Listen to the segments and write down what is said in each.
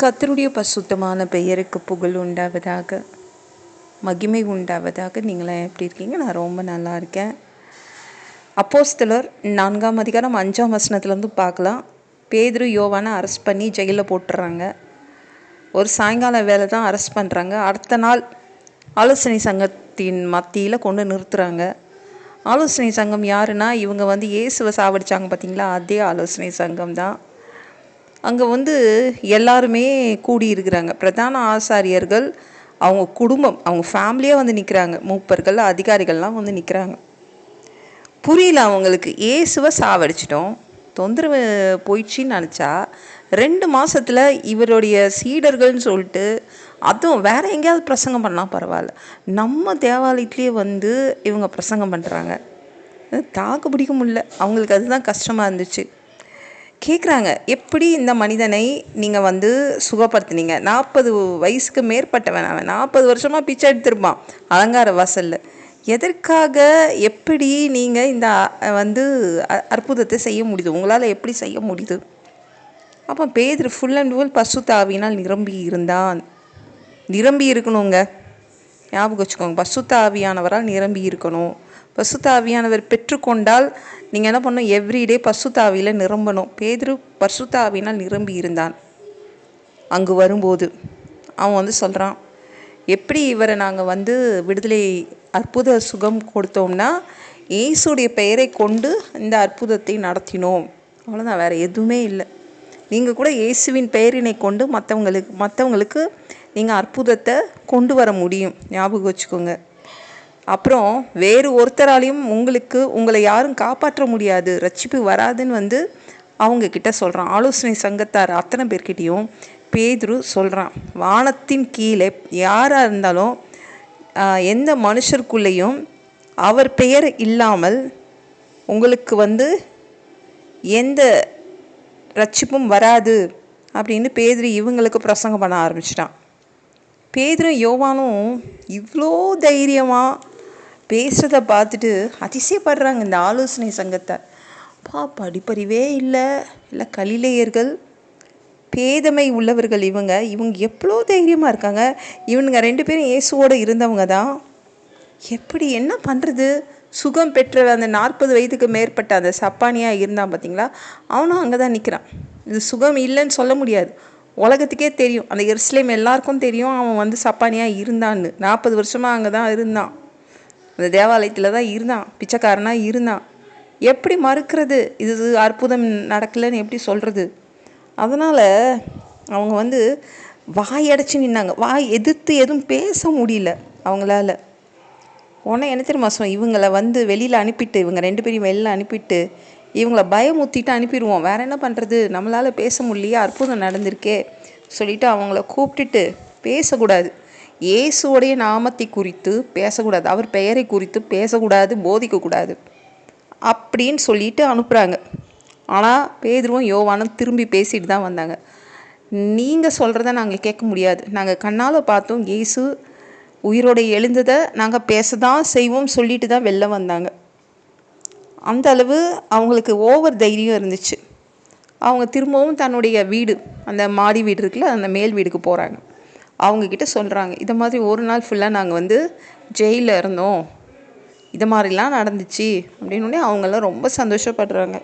கர்த்தருடைய பரிசுத்தமான பெயருக்கு புகழ் உண்டாவதாக, மகிமை உண்டாவதாக. நீங்களாம் எப்படி இருக்கீங்க? நான் ரொம்ப நல்லா இருக்கேன். அப்போஸ்தலர் 4ஆம் அதிகாரம் 5ஆம் வசனத்துலேருந்து பார்க்கலாம். பேதுரு யோவானை அரெஸ்ட் பண்ணி ஜெயிலில் போட்டுறாங்க. ஒரு சாயங்கால வேலை தான் அரெஸ்ட் பண்ணுறாங்க. அடுத்த நாள் ஆலோசனை சங்கத்தின் மத்தியில் கொண்டு நிறுத்துகிறாங்க. ஆலோசனை சங்கம் யாருன்னா, இவங்க இயேசுவை சாவடிச்சாங்க பார்த்தீங்களா, அதே ஆலோசனை சங்கம் தான். அங்கே எல்லாருமே கூடியிருக்கிறாங்க. பிரதான ஆசாரியர்கள், அவங்க குடும்பம், அவங்க ஃபேமிலியாக நிற்கிறாங்க. மூப்பர்கள், அதிகாரிகள்லாம் நிற்கிறாங்க. புரியல அவங்களுக்கு. இயேசுவை சாவடிச்சிட்டோம், தொந்தரவு போயிடுச்சின்னு நினச்சா 2 மாதத்தில் இவருடைய சீடர்கள்னு சொல்லிட்டு, அதுவும் வேறு எங்கேயாவது பிரசங்கம் பண்ணால் பரவாயில்ல, நம்ம தேவாலயத்துலேயே இவங்க பிரசங்கம் பண்ணுறாங்க. தாக்கு பிடிக்க முடியல அவங்களுக்கு. அதுதான் கஷ்டமாக இருந்துச்சு. கேட்குறாங்க, எப்படி இந்த மனிதனை நீங்கள் சுகப்படுத்துனீங்க? 40 வயசுக்கு மேற்பட்டவன் அவன். 40 வருஷமாக பிச்சை எடுத்திருப்பான் அலங்கார வாசலில். எதற்காக, எப்படி நீங்கள் இந்த அற்புதத்தை செய்ய முடியுது? உங்களால் எப்படி செய்ய முடியுது? அப்போ பேதுரு ஃபுல் அண்ட் ஃபுல் பரிசுத்த ஆவியினால் நிரம்பி இருந்தான். நிரம்பி இருக்கணுங்க, ஞாபகம் வச்சுக்கோங்க. பரிசுத்த ஆவியானவரால் நிரம்பி இருக்கணும். பரிசுத்த ஆவியானவர் பெற்றுக்கொண்டால் நீங்கள் என்ன பண்ணணும்? எவ்ரிடே பரிசுத்த ஆவியில் நிரம்பணும். பேதுரு பரிசுத்த ஆவியினால் நிரம்பி இருந்தான். அங்கு வரும்போது அவன் சொல்கிறான், எப்படி இவரை நாங்கள் விடுதலை அற்புத சுகம் கொடுத்தோம்னா, இயேசுடைய பெயரை கொண்டு இந்த அற்புதத்தை நடத்தினோம், அவ்வளோதான், வேறு எதுவுமே இல்லை. நீங்கள் கூட இயேசுவின் பெயரினை கொண்டு மற்றவங்களுக்கு நீங்கள் அற்புதத்தை கொண்டு வர முடியும், ஞாபகம் வச்சுக்கோங்க. அப்புறம் வேறு ஒருத்தராலையும் உங்களை யாரும் காப்பாற்ற முடியாது, ரட்சிப்பு வராதுன்னு அவங்கக்கிட்ட சொல்கிறான். ஆலோசனை சங்கத்தார் அத்தனை பேர்கிட்டையும் பேதுரு சொல்கிறான், வானத்தின் கீழே யாராக இருந்தாலும் எந்த மனுஷருக்குள்ளேயும் அவர் பெயர் இல்லாமல் உங்களுக்கு எந்த ரட்சிப்பும் வராது அப்படின்னு பேதுரு இவங்களுக்கு பிரசங்கம் பண்ண ஆரம்பிச்சிட்டான். பேதுரும் யோவானும் இவ்வளோ தைரியமாக பேசுகிறத பார்த்துட்டு அதிசயப்படுறாங்க இந்த ஆலோசனை சங்கத்தார். படிப்பறிவே இல்லை கலிலேயர்கள், பேதமை உள்ளவர்கள் இவங்க எவ்வளோ தைரியமாக இருக்காங்க. இவனுங்க 2 பேரும் இயேசுவோடு இருந்தவங்க தான். எப்படி என்ன பண்ணுறது? சுகம் பெற்ற அந்த 40 வயதுக்கு மேற்பட்ட அந்த சப்பானியாக இருந்தான் பார்த்தீங்களா, அவனும் அங்கே தான் நிற்கிறான். இது சுகம் இல்லைன்னு சொல்ல முடியாது, உலகத்துக்கே தெரியும். அந்த எருசலேம் எல்லாருக்கும் தெரியும் அவன் சப்பானியாக இருந்தான்னு. 40 வருஷமாக அங்கே தான் இருந்தான், அந்த தேவாலயத்தில் தான் இருந்தான், பிச்சைக்காரனாக இருந்தான். எப்படி மறுக்கிறது? இது அற்புதம் நடக்கலைன்னு எப்படி சொல்கிறது? அதனால் அவங்க வாயடைச்சி நின்னாங்க. வாய் எதிர்த்து எதுவும் பேச முடியல அவங்களால. உடனே என்ன தெரியுமா சொன்னோம், இவங்களை வெளியில் அனுப்பிட்டு, இவங்க 2 பேரையும் வெளியில் அனுப்பிட்டு இவங்கள பயமுத்திட்டு அனுப்பிடுவோம், வேறு என்ன பண்ணுறது, நம்மளால் பேச முடியலையே, அற்புதம் நடந்திருக்கே சொல்லிவிட்டு அவங்கள கூப்பிட்டுட்டு பேசக்கூடாது, இயேசுவோடைய நாமத்தை குறித்து பேசக்கூடாது, அவர் பெயரை குறித்து பேசக்கூடாது, போதிக்கக்கூடாது அப்படின்னு சொல்லிட்டு அனுப்புகிறாங்க. ஆனால் பேதுருவும் யோவானும் திரும்பி பேசிட்டு தான் வந்தாங்க. நீங்கள் சொல்கிறத நாங்கள் கேட்க முடியாது, நாங்கள் கண்ணால் பார்த்தோம், இயேசு உயிரோடு எழுந்ததை நாங்கள் பேச தான் செய்வோம் சொல்லிட்டு தான் வெளில வந்தாங்க. அந்த அளவு அவங்களுக்கு ஓவர் தைரியம் இருந்துச்சு. அவங்க திரும்பவும் தன்னுடைய வீடு, அந்த மாடி வீடு இருக்குல்ல, அந்த மேல் வீடுக்கு போகிறாங்க. அவங்கக்கிட்ட சொல்கிறாங்க, இதை மாதிரி ஒரு நாள் ஃபுல்லாக நாங்கள் ஜெயிலில் இருந்தோம், இதை மாதிரிலாம் நடந்துச்சு அப்படின்னு. அவங்களாம் ரொம்ப சந்தோஷப்படுறாங்க.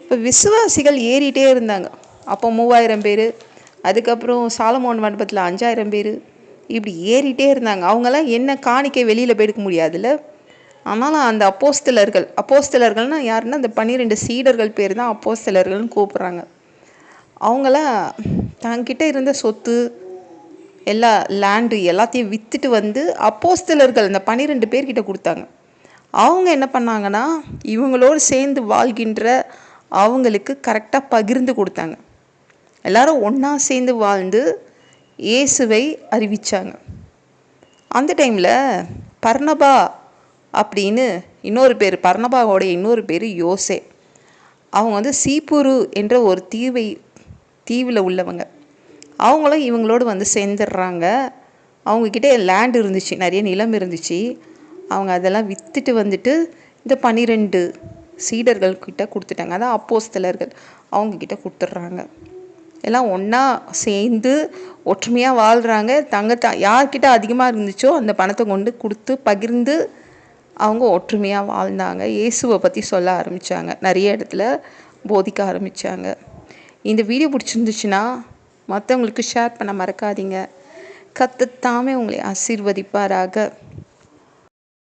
இப்போ விசுவாசிகள் ஏறிட்டே இருந்தாங்க. அப்போ 3000 பேர், அதுக்கப்புறம் சாலமோன் மண்டபத்தில் 5000 பேர், இப்படி ஏறிட்டே இருந்தாங்க. அவங்களாம் என்ன காணிக்கை வெளியில் போய் எடுக்க முடியாதுல்ல. ஆனாலும் அந்த அப்போஸ்தலர்கள்னால் யாருன்னா, அந்த 12 சீடர்கள் பேர் தான் அப்போஸ்தலர்கள்னு கூப்பிட்றாங்க. அவங்களாம் தங்கிட்ட இருந்த சொத்து எல்லா லேண்டு எல்லாத்தையும் விற்றுட்டு அப்போஸ்தலர்கள் அந்த 12 பேர்கிட்ட கொடுத்தாங்க. அவங்க என்ன பண்ணாங்கன்னா, இவங்களோடு சேர்ந்து வாழ்கின்ற அவங்களுக்கு கரெக்டாக பகிர்ந்து கொடுத்தாங்க. எல்லாரும் ஒன்றா சேர்ந்து வாழ்ந்து இயேசுவை அறிவித்தாங்க. அந்த டைமில் பர்னபா அப்படின்னு இன்னொரு பேர், பர்னபாவோடைய இன்னொரு பேர் யோசே. அவங்க சீப்புரு என்ற ஒரு தீவில் உள்ளவங்க. அவங்களும் இவங்களோடு சேர்ந்துடுறாங்க. அவங்கக்கிட்ட லேண்ட் இருந்துச்சு, நிறைய நிலம் இருந்துச்சு. அவங்க அதெல்லாம் விற்றுட்டு இந்த 12 சீடர்கள்கிட்ட கொடுத்துட்டாங்க. அதான் அப்போஸ்தலர்கள், அவங்கக்கிட்ட கொடுத்துட்றாங்க. எல்லாம் ஒன்றா சேர்ந்து ஒற்றுமையாக வாழ்கிறாங்க. யார்கிட்ட அதிகமாக இருந்துச்சோ அந்த பணத்தை கொண்டு கொடுத்து பகிர்ந்து அவங்க ஒற்றுமையாக வாழ்ந்தாங்க. இயேசுவை பற்றி சொல்ல ஆரம்பித்தாங்க, நிறைய இடத்துல போதிக்க ஆரம்பித்தாங்க. இந்த வீடியோ பிடிச்சிருந்துச்சுன்னா மற்றவங்களுக்கு ஷேர் பண்ண மறக்காதீங்க. கர்த்தர் தாமே உங்களை ஆசீர்வதிப்பாராக.